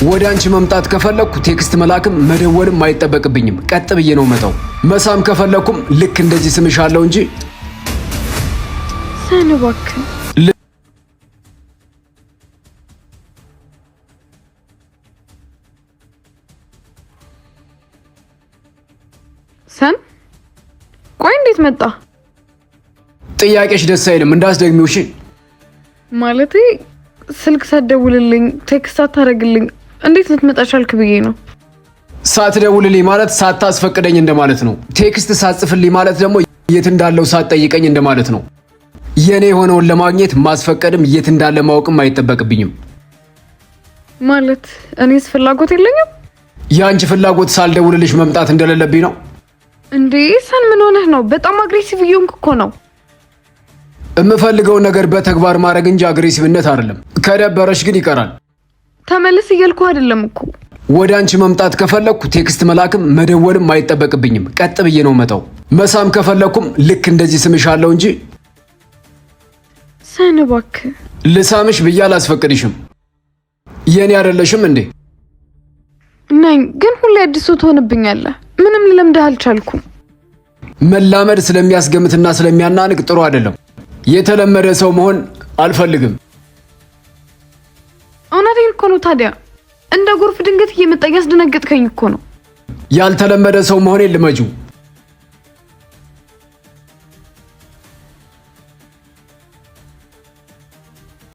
ወደ አንቺ መምጣት ከፈለኩ ቴክስት መላክም መደወልም አይጠበቅብኝም። ቀጥ ብዬ ነው መጣው። መሳም ከፈለኩም ልክ እንደዚህ ስምሻለሁ እንጂ ሰንባክ ሰን ቆይ እንዴት መጣ? ጥያቄሽ ደስ አይልም እንዳስደግሚው። እሺ ማለቴ ስልክ ሳትደውልልኝ ቴክስት ሳታረግልኝ እንዴት ልትመጣ ቻልክ ብዬ ነው። ሳትደውልልኝ ማለት ሳታስፈቅደኝ እንደማለት ነው። ቴክስት ሳትጽፍልኝ ማለት ደግሞ የት እንዳለው ሳትጠይቀኝ እንደማለት ነው። የኔ የሆነውን ለማግኘት ማስፈቀድም የት እንዳለ ማወቅም አይጠበቅብኝም። ማለት እኔስ ፍላጎት የለኝም? ያንቺ ፍላጎት ሳልደውልልሽ መምጣት እንደሌለብኝ ነው እንዴ? ሰን ምን ሆነህ ነው? በጣም አግሬሲቭ እየሆንክ እኮ ነው። የምፈልገውን ነገር በተግባር ማድረግ እንጂ አግሬሲቭነት አይደለም። ከደበረሽ ግን ይቀራል። ተመለስ እያልኩ አይደለም እኮ። ወደ አንቺ መምጣት ከፈለኩ ቴክስት መላክም መደወልም አይጠበቅብኝም። ቀጥ ብዬ ነው መጣው። መሳም ከፈለኩም ልክ እንደዚህ ስምሻለሁ እንጂ ሰንባክ ልሳምሽ ብዬ አላስፈቅድሽም። የኔ አይደለሽም እንዴ? ነኝ፣ ግን ሁሌ አዲስ ትሆንብኛለህ። ምንም ልለምድህ አልቻልኩም። መላመድ ስለሚያስገምትና ስለሚያናንቅ ጥሩ አይደለም። የተለመደ ሰው መሆን አልፈልግም። እውነቴን እኮ ነው። ታዲያ እንደ ጎርፍ ድንገት እየመጣ ያስደነገጥከኝ እኮ ነው። ያልተለመደ ሰው መሆኔን ልመጂው።